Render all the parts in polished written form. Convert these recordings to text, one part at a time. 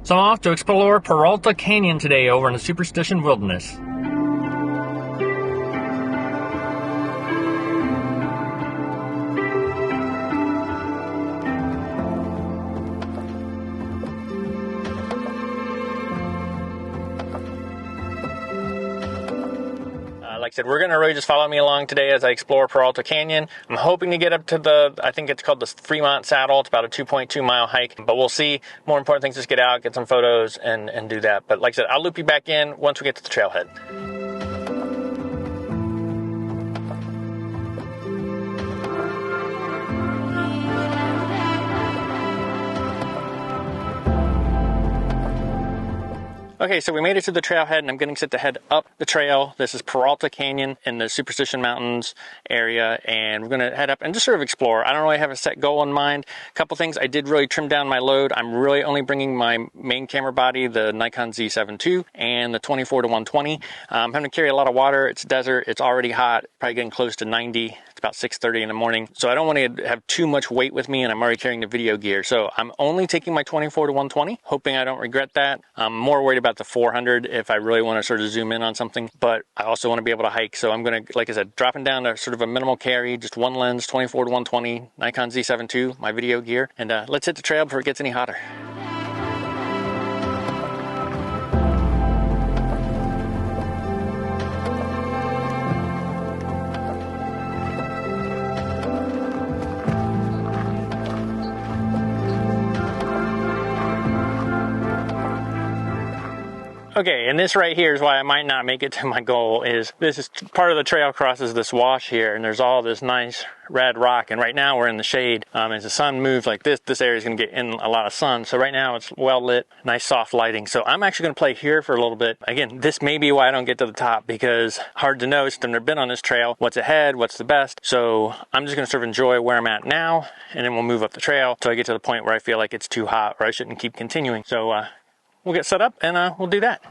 So I'm off to explore Peralta Canyon today over in the Superstition Wilderness. Like I said, we're going to really just follow me along today as I explore Peralta Canyon. I'm hoping to get up to I think it's called the Fremont Saddle. It's about a 2.2 mile hike, but we'll see. More important things, just get out, get some photos, and do that. But like I said, I'll loop you back in once we get to the trailhead. Okay, so we made it to the trailhead and I'm getting set to head up the trail. This is Peralta Canyon in the Superstition Mountains area, and we're gonna head up and just sort of explore. I don't really have a set goal in mind. A couple things, I did really trim down my load. I'm really only bringing my main camera body, the Nikon Z7 II, and the 24-120. I'm having to carry a lot of water. It's desert, it's already hot, probably getting close to 90. It's about 6:30 in the morning. So I don't want to have too much weight with me, and I'm already carrying the video gear. So I'm only taking my 24-120, hoping I don't regret that. I'm more worried about the 400 if I really want to sort of zoom in on something, but I also want to be able to hike. So I'm going to, like I said, dropping down to sort of a minimal carry, just one lens, 24-120, Nikon Z7 II, my video gear, and let's hit the trail before it gets any hotter. Okay, and this right here is why I might not make it to my goal. Is this is part of the trail crosses this wash here, and there's all this nice red rock, and right now we're in the shade. As the sun moves like this area is going to get in a lot of sun, so right now it's well lit, nice soft lighting. So I'm actually going to play here for a little bit. Again, this may be why I don't get to the top, because hard to know since I've never been on this trail, what's ahead, what's the best. So I'm just going to sort of enjoy where I'm at now, and then we'll move up the trail till I get to the point where I feel like it's too hot or I shouldn't keep continuing. So we'll get set up and we'll do that.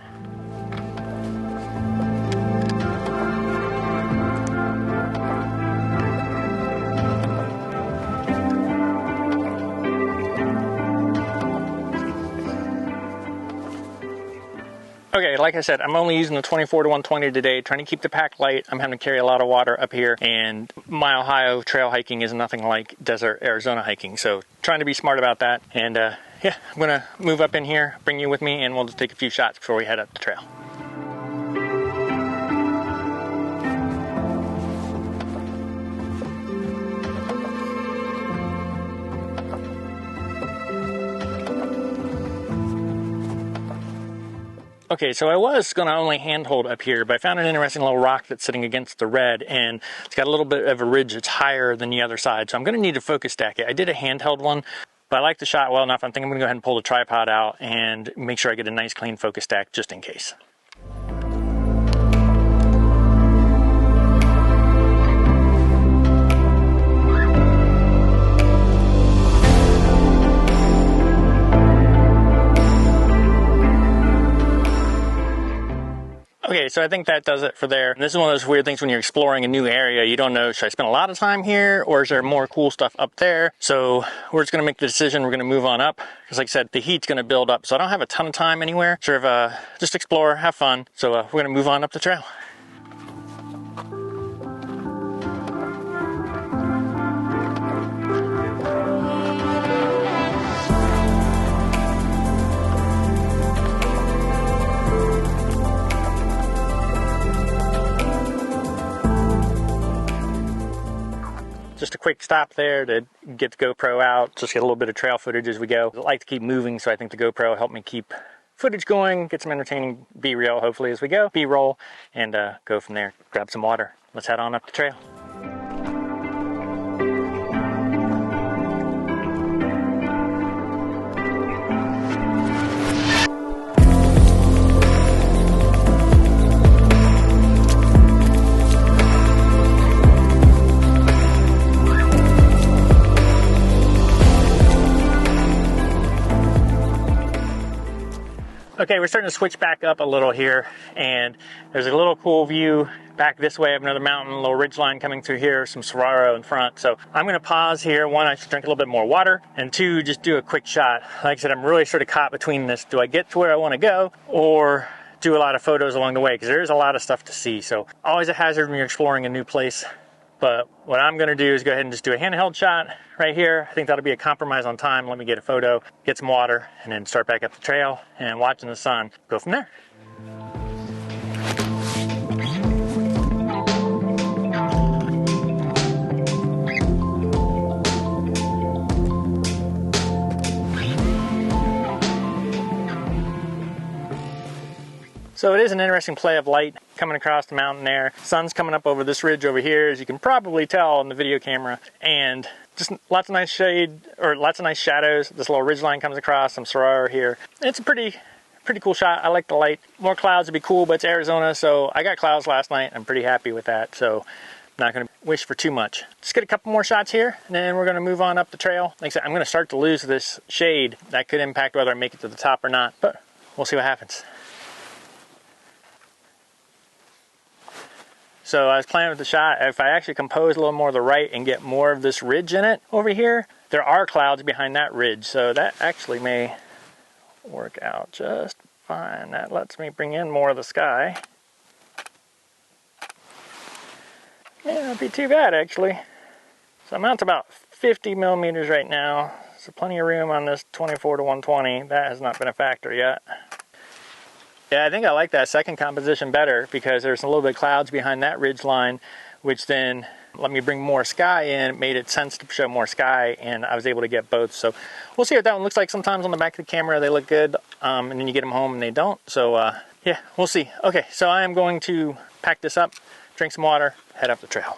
Okay, like I said, I'm only using the 24-120 today, trying to keep the pack light. I'm having to carry a lot of water up here, and my Ohio trail hiking is nothing like desert Arizona hiking, so trying to be smart about that. And yeah, I'm gonna move up in here, bring you with me, and we'll just take a few shots before we head up the trail. Okay, so I was going to only handhold up here, but I found an interesting little rock that's sitting against the red, and it's got a little bit of a ridge that's higher than the other side, so I'm going to need to focus stack it. I did a handheld one, but I like the shot well enough. I think I'm going to go ahead and pull the tripod out and make sure I get a nice clean focus stack just in case. Okay, so I think that does it for there. And this is one of those weird things when you're exploring a new area. You don't know, should I spend a lot of time here or is there more cool stuff up there? So we're just going to make the decision. We're going to move on up because like I said, the heat's going to build up. So I don't have a ton of time anywhere. Sort of just explore, have fun. So we're going to move on up the trail. Just a quick stop there to get the GoPro out, just get a little bit of trail footage as we go. I like to keep moving, so I think the GoPro helped me keep footage going, get some entertaining B-reel hopefully as we go, B-roll, and go from there. Grab some water. Let's head on up the trail. Okay, we're starting to switch back up a little here, and there's a little cool view back this way of another mountain, a little ridge line coming through here, some saguaro in front. So I'm gonna pause here. One, I should drink a little bit more water, and two, just do a quick shot. Like I said, I'm really sort of caught between this. Do I get to where I wanna go, or do a lot of photos along the way? Because there is a lot of stuff to see. So always a hazard when you're exploring a new place. But what I'm gonna do is go ahead and just do a handheld shot right here. I think that'll be a compromise on time. Let me get a photo, get some water, and then start back up the trail and watching the sun. Go from there. So it is an interesting play of light coming across the mountain there. Sun's coming up over this ridge over here, as you can probably tell on the video camera. And just lots of nice shade, or lots of nice shadows. This little ridge line comes across, some saguaro here. It's a pretty cool shot. I like the light. More clouds would be cool, but it's Arizona, so I got clouds last night. I'm pretty happy with that, so I'm not gonna wish for too much. Just get a couple more shots here, and then we're gonna move on up the trail. Like I said, I'm gonna start to lose this shade. That could impact whether I make it to the top or not, but we'll see what happens. So I was playing with the shot. If I actually compose a little more to the right and get more of this ridge in it over here, there are clouds behind that ridge. So that actually may work out just fine. That lets me bring in more of the sky. Yeah, not be too bad actually. So I'm out to about 50 millimeters right now. So plenty of room on this 24 to 120. That has not been a factor yet. Yeah, I think I like that second composition better because there's a little bit of clouds behind that ridge line, which then let me bring more sky in. It made it sense to show more sky, and I was able to get both. So we'll see what that one looks like. Sometimes on the back of the camera they look good, and then you get them home and they don't. So yeah, we'll see. Okay, so I am going to pack this up, drink some water, head up the trail.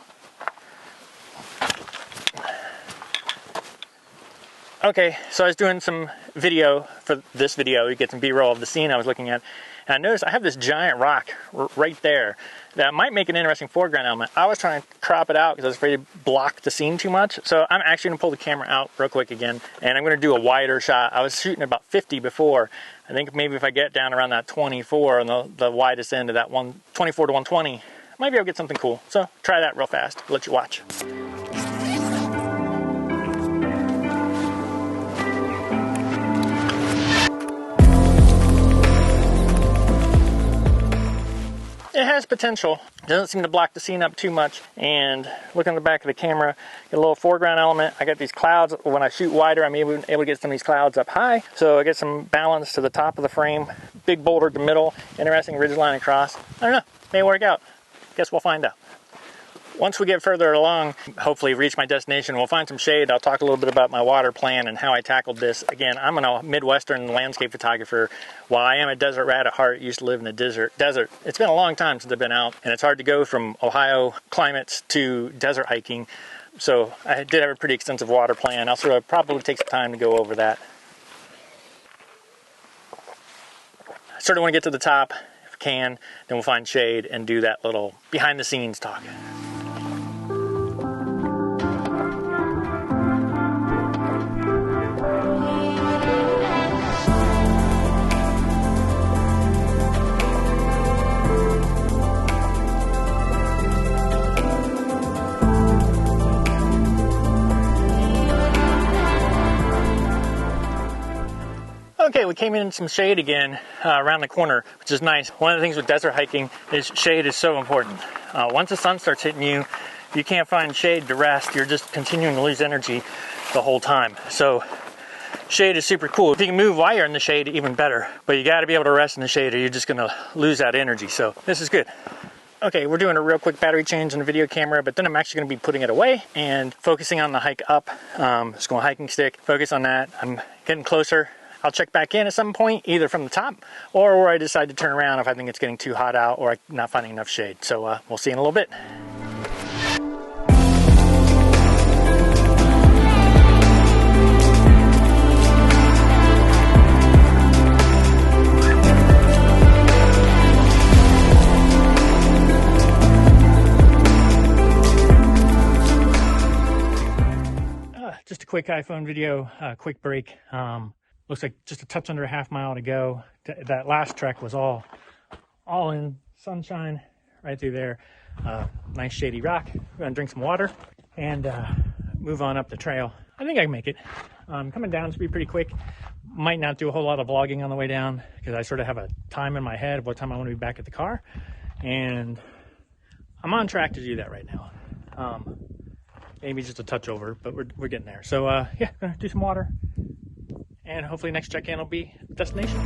Okay, so I was doing some video for this video. You get some B-roll of the scene I was looking at. And I noticed I have this giant rock right there that might make an interesting foreground element. I was trying to crop it out because I was afraid to block the scene too much. So I'm actually gonna pull the camera out real quick again, and I'm gonna do a wider shot. I was shooting about 50 before. I think maybe if I get down around that 24 on the widest end of that 24 to 120, I might be able to get something cool. So try that real fast, let you watch. It has potential. It doesn't seem to block the scene up too much. And look on the back of the camera, get a little foreground element. I got these clouds. When I shoot wider, I'm able to get some of these clouds up high. So I get some balance to the top of the frame. Big boulder to the middle. Interesting ridge line across. I don't know. May work out. Guess we'll find out. Once we get further along, hopefully reach my destination, we'll find some shade. I'll talk a little bit about my water plan and how I tackled this. Again, I'm a Midwestern landscape photographer. While I am a desert rat at heart, used to live in the desert. It's been a long time since I've been out, and it's hard to go from Ohio climates to desert hiking. So I did have a pretty extensive water plan. I'll sort of probably take some time to go over that. I sort of want to get to the top if I can, then we'll find shade and do that little behind the scenes talk. Okay, we came in some shade again around the corner, which is nice. One of the things with desert hiking is shade is so important. Once the sun starts hitting you, you can't find shade to rest. You're just continuing to lose energy the whole time. So shade is super cool. If you can move while you're in the shade, even better. But you got to be able to rest in the shade or you're just going to lose that energy. So this is good. Okay, we're doing a real quick battery change on the video camera, but then I'm actually going to be putting it away and focusing on the hike up. Just going hiking stick, focus on that. I'm getting closer. I'll check back in at some point, either from the top or where I decide to turn around if I think it's getting too hot out or I'm not finding enough shade. So we'll see in a little bit. Just a quick iPhone video, quick break. Looks like just a touch under a half mile to go. That last trek was all in sunshine right through there. Nice shady rock. We're gonna drink some water and move on up the trail. I think I can make it. Coming down should be pretty quick. Might not do a whole lot of vlogging on the way down because I sort of have a time in my head of what time I want to be back at the car, and I'm on track to do that right now. Maybe just a touch over, but we're getting there. So yeah, gonna do some water, and hopefully next check-in will be the destination.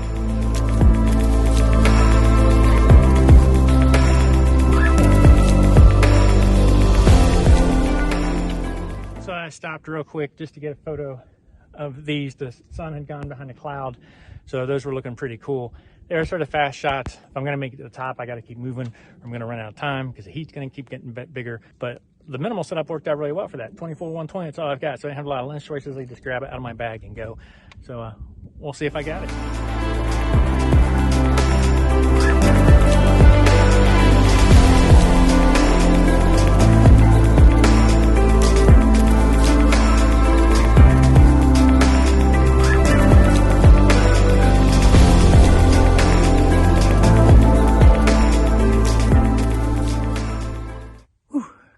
So I stopped real quick just to get a photo of these. The sun had gone behind a cloud, so those were looking pretty cool. They're sort of fast shots. If I'm going to make it to the top, I got to keep moving, or I'm going to run out of time because the heat's going to keep getting bigger. But the minimal setup worked out really well for that. 24-120, that's all I've got. So I didn't have a lot of lens choices. I just grab it out of my bag and go. So we'll see if I got it.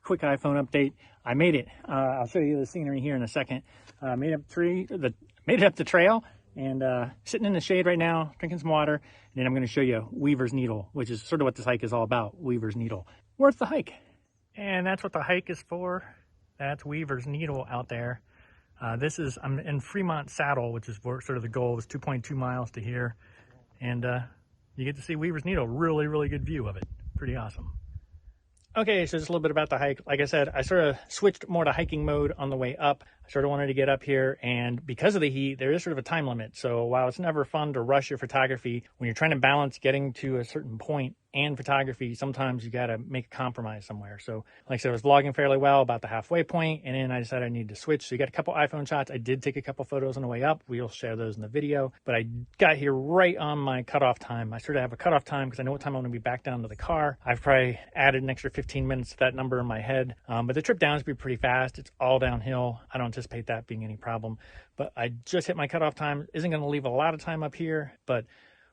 Quick iPhone update. I made it. I'll show you the scenery here in a second. Made it up the trail, and sitting in the shade right now, drinking some water. And then I'm going to show you Weaver's Needle, which is sort of what this hike is all about. Weaver's Needle. Worth the hike. And that's what the hike is for. That's Weaver's Needle out there. I'm in Fremont Saddle, which is sort of the goal. It was 2.2 miles to here. And you get to see Weaver's Needle. Really, really good view of it. Pretty awesome. Okay, so just a little bit about the hike. Like I said, I sort of switched more to hiking mode on the way up. I sort of wanted to get up here, and because of the heat, there is sort of a time limit. So while it's never fun to rush your photography, when you're trying to balance getting to a certain point and photography, sometimes you got to make a compromise somewhere. So like I said, I was vlogging fairly well about the halfway point, and then I decided I needed to switch. So you got a couple iPhone shots. I did take a couple photos on the way up. We'll share those in the video, but I got here right on my cutoff time. I sort of have a cutoff time because I know what time I'm going to be back down to the car. I've probably added an extra 15 minutes to that number in my head, but the trip down is going to be pretty fast. It's all downhill. I don't anticipate that being any problem, but I just hit my cutoff time. Isn't going to leave a lot of time up here, but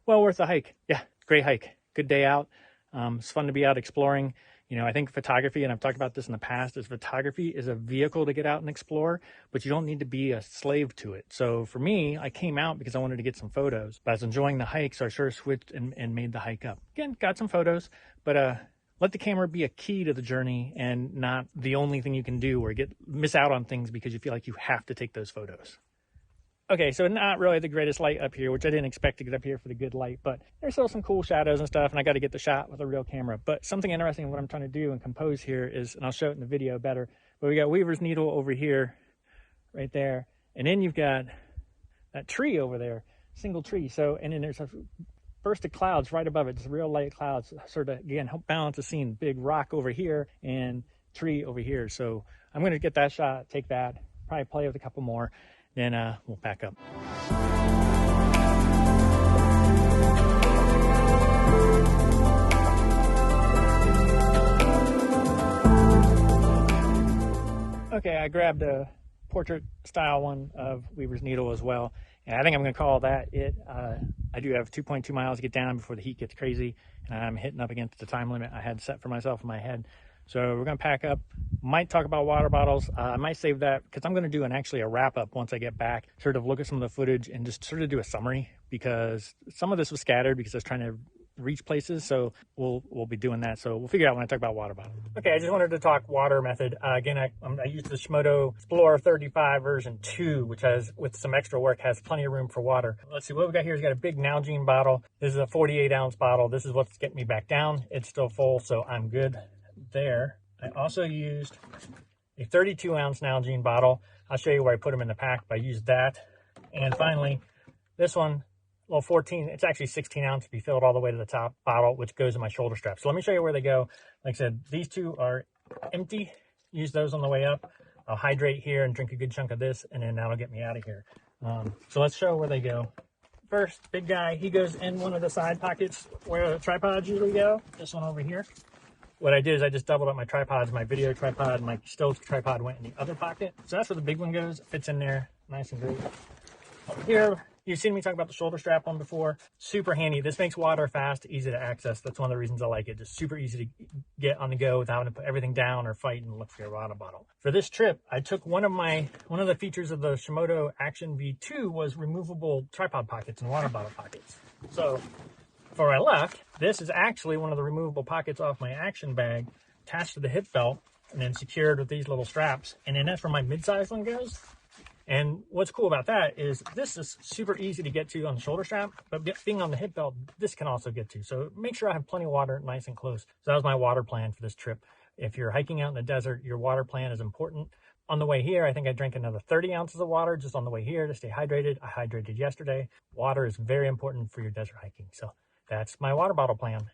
well worth the hike. Yeah, great hike. Good day out. It's fun to be out exploring. You know, I think photography, and I've talked about this in the past, is photography is a vehicle to get out and explore, but you don't need to be a slave to it. So for me, I came out because I wanted to get some photos, but I was enjoying the hike, so I sort of switched and made the hike up. Again, got some photos, but let the camera be a key to the journey and not the only thing you can do or miss out on things because you feel like you have to take those photos. Okay, so not really the greatest light up here, which I didn't expect to get up here for the good light, but there's still some cool shadows and stuff, and I got to get the shot with a real camera. But something interesting, what I'm trying to do and compose here is, and I'll show it in the video better, but we got Weaver's Needle over here, right there, and then you've got that tree over there, single tree. So, and then there's a burst of clouds right above it, just real light clouds, sort of, again, help balance the scene. Big rock over here and tree over here. So I'm going to get that shot, take that, probably play with a couple more. Then we'll pack up. Okay, I grabbed a portrait style one of Weaver's Needle as well. And I think I'm going to call that it. I do have 2.2 miles to get down before the heat gets crazy. And I'm hitting up against the time limit I had set for myself in my head. So we're going to pack up. Might talk about water bottles. I might save that because I'm going to do actually a wrap up once I get back, sort of look at some of the footage and just sort of do a summary, because some of this was scattered because I was trying to reach places. So we'll be doing that. So we'll figure out when I talk about water bottles. Okay, I just wanted to talk water method. Again, I used the Shimoda Explorer 35 version 2, which has, with some extra work, has plenty of room for water. Let's see what we got here. We've got a big Nalgene bottle. This is a 48 ounce bottle. This is what's getting me back down. It's still full, so I'm good there. I also used a 32 ounce Nalgene bottle. I'll show you where I put them in the pack, but I used that. And finally, this one, well, 14, it's actually 16 ounce to be filled all the way to the top bottle, which goes in my shoulder strap. So let me show you where they go. Like I said, these two are empty. Use those on the way up. I'll hydrate here and drink a good chunk of this, and then that'll get me out of here. So let's show where they go. First, big guy, he goes in one of the side pockets where the tripods usually go. This one over here. What I did is I just doubled up my tripods. My video tripod and my still tripod went in the other pocket. So that's where the big one goes. It fits in there nice and great. Here, you've seen me talk about the shoulder strap one before. Super handy. This makes water fast, easy to access. That's one of the reasons I like it. Just super easy to get on the go without having to put everything down or fight and look for your water bottle. For this trip, I took one of the features of the Shimoda Action V2 was removable tripod pockets and water bottle pockets. So before I left, this is actually one of the removable pockets off my Action bag, attached to the hip belt and then secured with these little straps. And then that's where my mid-size one goes. And what's cool about that is this is super easy to get to on the shoulder strap, but being on the hip belt, this can also get to. So make sure I have plenty of water nice and close. So that was my water plan for this trip. If you're hiking out in the desert, your water plan is important. On the way here, I think I drank another 30 ounces of water just on the way here to stay hydrated. I hydrated yesterday. Water is very important for your desert hiking. So that's my water bottle plan.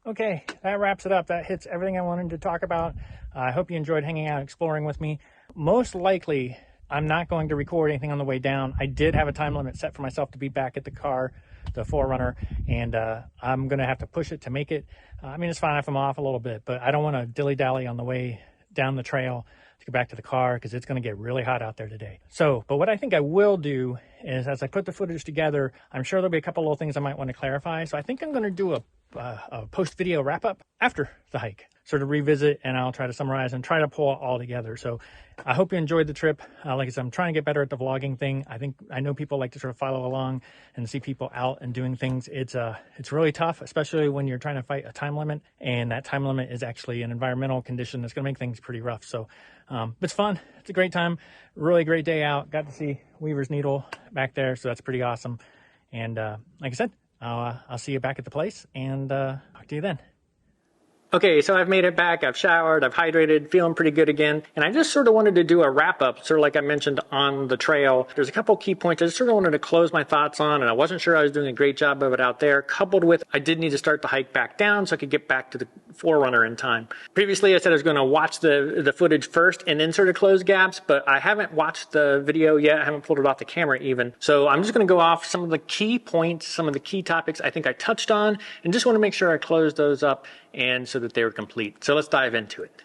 Okay, that wraps it up. That hits everything I wanted to talk about. I hope you enjoyed hanging out, exploring with me. Most likely, I'm not going to record anything on the way down. I did have a time limit set for myself to be back at the car, the 4Runner, and I'm going to have to push it to make it. I mean, it's fine if I'm off a little bit, but I don't want to dilly-dally on the way down the trail to get back to the car because it's going to get really hot out there today. So, but what I think I will do is as I put the footage together, I'm sure there'll be a couple little things I might want to clarify. So I think I'm going to do a post-video wrap-up after the hike, sort of revisit, and I'll try to summarize and try to pull it all together. So I hope you enjoyed the trip. Like I said, I'm trying to get better at the vlogging thing. I know people like to sort of follow along and see people out and doing things. It's really tough, especially when you're trying to fight a time limit, and that time limit is actually an environmental condition that's going to make things pretty rough. So it's fun. It's a great time. Really great day out. Got to see Weaver's Needle back there, so that's pretty awesome. And like I said, I'll see you back at the place, and talk to you then. Okay, so I've made it back, I've showered, I've hydrated, feeling pretty good again, and I just sort of wanted to do a wrap-up, sort of like I mentioned on the trail. There's a couple key points I just sort of wanted to close my thoughts on, and I wasn't sure I was doing a great job of it out there, coupled with I did need to start the hike back down so I could get back to the 4Runner in time. Previously, I said I was going to watch the footage first and then sort of close gaps, but I haven't watched the video yet, I haven't pulled it off the camera even, so I'm just going to go off some of the key points, some of the key topics I think I touched on, and just want to make sure I close those up and so that they were complete. So let's dive into it.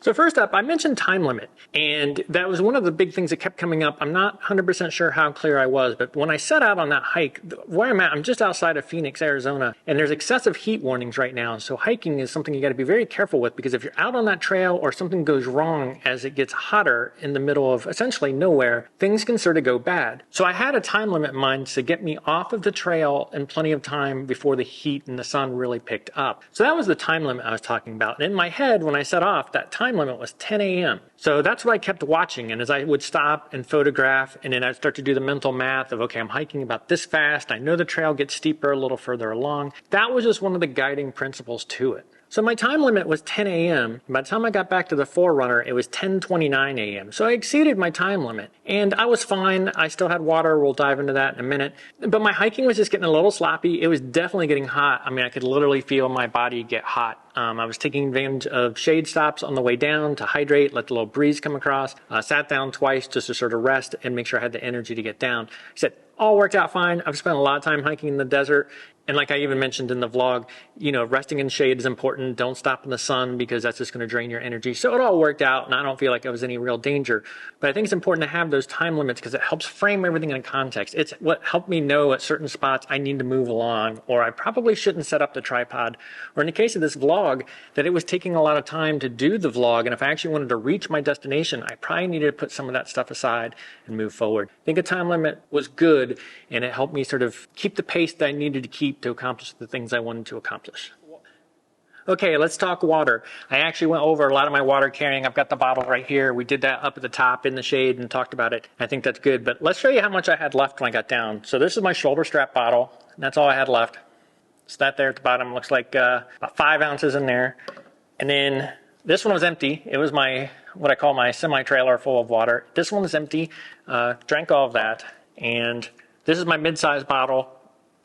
So first up, I mentioned time limit, and that was one of the big things that kept coming up. I'm not 100% sure how clear I was, but when I set out on that hike, where I'm at, I'm just outside of Phoenix, Arizona, and there's excessive heat warnings right now. So hiking is something you got to be very careful with, because if you're out on that trail or something goes wrong as it gets hotter in the middle of essentially nowhere, things can sort of go bad. So I had a time limit in mind to get me off of the trail in plenty of time before the heat and the sun really picked up. So that was the time limit I was talking about. And in my head, when I set off, that time limit was 10 a.m. So that's what I kept watching. And as I would stop and photograph, and then I'd start to do the mental math of, okay, I'm hiking about this fast. I know the trail gets steeper a little further along. That was just one of the guiding principles to it. So my time limit was 10 a.m. By the time I got back to the 4Runner, it was 10:29 a.m. So I exceeded my time limit, and I was fine. I still had water. We'll dive into that in a minute. But my hiking was just getting a little sloppy. It was definitely getting hot. I mean, I could literally feel my body get hot. I was taking advantage of shade stops on the way down to hydrate, let the little breeze come across. Sat down twice just to sort of rest and make sure I had the energy to get down. I said, all worked out fine. I've spent a lot of time hiking in the desert. And like I even mentioned in the vlog, you know, resting in shade is important. Don't stop in the sun because that's just going to drain your energy. So it all worked out, and I don't feel like it was any real danger. But I think it's important to have those time limits because it helps frame everything in context. It's what helped me know at certain spots I need to move along, or I probably shouldn't set up the tripod. Or in the case of this vlog, that it was taking a lot of time to do the vlog, and if I actually wanted to reach my destination, I probably needed to put some of that stuff aside and move forward. I think a time limit was good, and it helped me sort of keep the pace that I needed to keep to accomplish the things I wanted to accomplish. Okay, let's talk water. I actually went over a lot of my water carrying. I've got the bottle right here. We did that up at the top in the shade and talked about it. I think that's good, but let's show you how much I had left when I got down. So this is my shoulder strap bottle, and that's all I had left. So that there at the bottom looks like about 5 ounces in there. And then this one was empty. It was my, what I call my semi-trailer full of water. This one was empty. Drank all of that. And this is my mid-size bottle,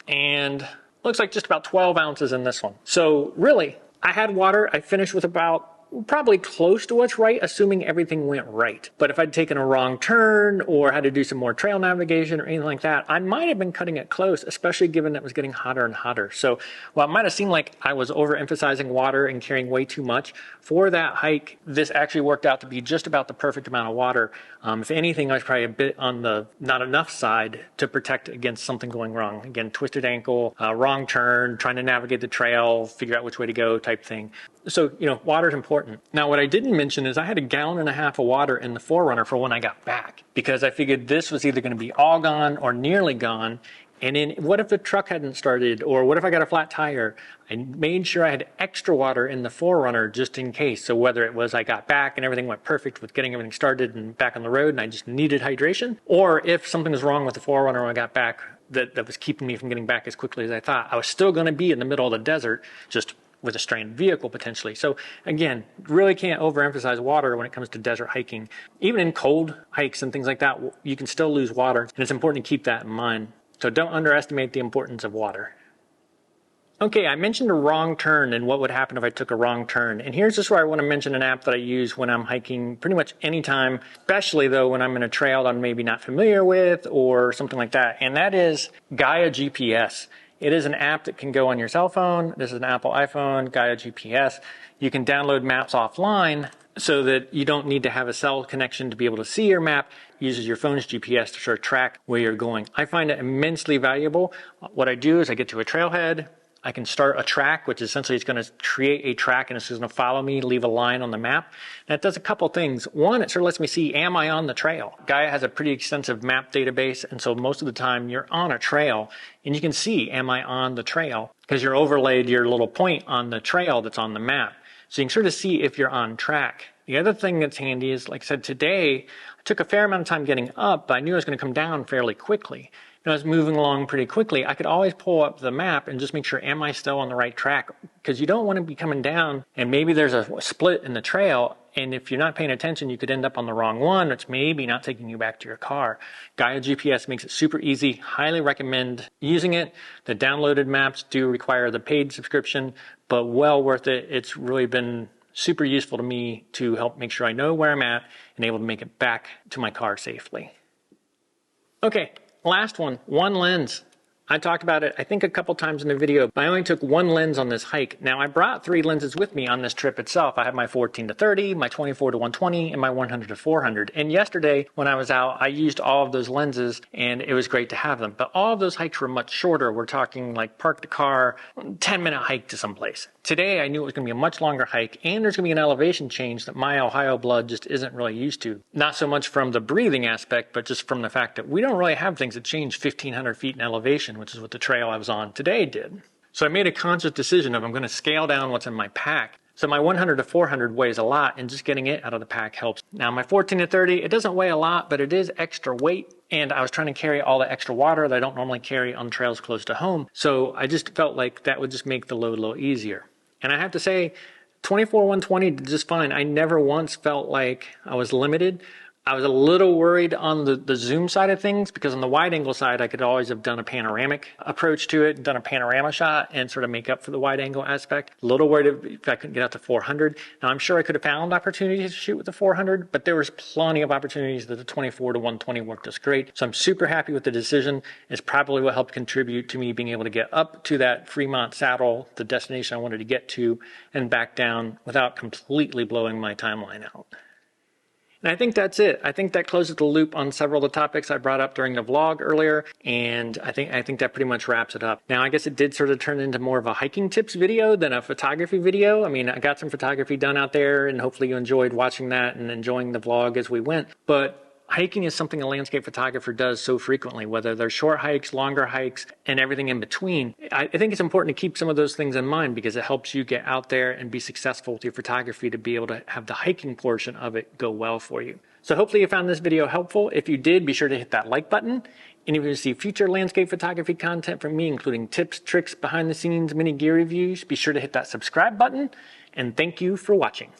and looks like just about 12 ounces in this one. So really, I had water. I finished with about probably close to what's right, assuming everything went right. But if I'd taken a wrong turn or had to do some more trail navigation or anything like that, I might have been cutting it close, especially given that it was getting hotter and hotter. So while it might have seemed like I was overemphasizing water and carrying way too much, for that hike, this actually worked out to be just about the perfect amount of water. If anything, I was probably a bit on the not enough side to protect against something going wrong. Again, twisted ankle, wrong turn, trying to navigate the trail, figure out which way to go type thing. So, water is important. Now, what I didn't mention is I had 1.5 gallons of water in the 4Runner for when I got back, because I figured this was either going to be all gone or nearly gone. And then what if the truck hadn't started, or what if I got a flat tire? I made sure I had extra water in the 4Runner just in case. So whether it was I got back and everything went perfect with getting everything started and back on the road and I just needed hydration, or if something was wrong with the 4Runner when I got back that was keeping me from getting back as quickly as I thought, I was still going to be in the middle of the desert, just with a strained vehicle potentially. So again, really can't overemphasize water when it comes to desert hiking. Even in cold hikes and things like that, you can still lose water, and it's important to keep that in mind. So don't underestimate the importance of water. Okay, I mentioned a wrong turn and what would happen if I took a wrong turn. And here's just where I want to mention an app that I use when I'm hiking pretty much anytime, especially though when I'm in a trail that I'm maybe not familiar with or something like that. And that is Gaia GPS. It is an app that can go on your cell phone. This is an Apple iPhone, Gaia GPS. You can download maps offline so that you don't need to have a cell connection to be able to see your map. It uses your phone's GPS to sort of track where you're going. I find it immensely valuable. What I do is I get to a trailhead. I can start a track, which essentially is going to create a track and it's just going to follow me, leave a line on the map. And it does a couple things. One, it sort of lets me see, am I on the trail? Gaia has a pretty extensive map database, and so most of the time you're on a trail and you can see, am I on the trail? Because you're overlaid your little point on the trail that's on the map. So you can sort of see if you're on track. The other thing that's handy is, like I said, today I took a fair amount of time getting up, but I knew I was going to come down fairly quickly. I was moving along pretty quickly. I could always pull up the map and just make sure, am I still on the right track? Because you don't want to be coming down and maybe there's a split in the trail, and if you're not paying attention, you could end up on the wrong one, which maybe not taking you back to your car. Gaia GPS makes it super easy. Highly recommend using it. The downloaded maps do require the paid subscription, but well worth it. It's really been super useful to me to help make sure I know where I'm at and able to make it back to my car safely. Okay. Last one lens. I talked about it, I think, a couple times in the video, but I only took one lens on this hike. Now, I brought 3 lenses with me on this trip itself. I had my 14-30, my 24-120, and my 100-400. And yesterday, when I was out, I used all of those lenses, and it was great to have them. But all of those hikes were much shorter. We're talking like park the car, 10-minute hike to someplace. Today, I knew it was going to be a much longer hike, and there's going to be an elevation change that my Ohio blood just isn't really used to. Not so much from the breathing aspect, but just from the fact that we don't really have things that change 1,500 feet in elevation, which is what the trail I was on today did. So I made a conscious decision of I'm going to scale down what's in my pack. So my 100-400 weighs a lot, and just getting it out of the pack helps. Now my 14-30, it doesn't weigh a lot, but it is extra weight. And I was trying to carry all the extra water that I don't normally carry on trails close to home. So I just felt like that would just make the load a little easier. And I have to say, 24-120 did just fine. I never once felt like I was limited. I was a little worried on the zoom side of things, because on the wide angle side, I could always have done a panoramic approach to it, done a panorama shot and sort of make up for the wide angle aspect. A little worried if I couldn't get out to 400. Now, I'm sure I could have found opportunities to shoot with the 400, but there was plenty of opportunities that the 24-120 worked just great. So I'm super happy with the decision. It's probably what helped contribute to me being able to get up to that Fremont saddle, the destination I wanted to get to, and back down without completely blowing my timeline out. And I think that's it. I think that closes the loop on several of the topics I brought up during the vlog earlier, and I think that pretty much wraps it up. Now, I guess it did sort of turn into more of a hiking tips video than a photography video. I mean, I got some photography done out there, and hopefully you enjoyed watching that and enjoying the vlog as we went. But hiking is something a landscape photographer does so frequently, whether they're short hikes, longer hikes, and everything in between. I think it's important to keep some of those things in mind, because it helps you get out there and be successful with your photography to be able to have the hiking portion of it go well for you. So hopefully you found this video helpful. If you did, be sure to hit that like button. And if you want to see future landscape photography content from me, including tips, tricks, behind the scenes, mini gear reviews, be sure to hit that subscribe button. And thank you for watching.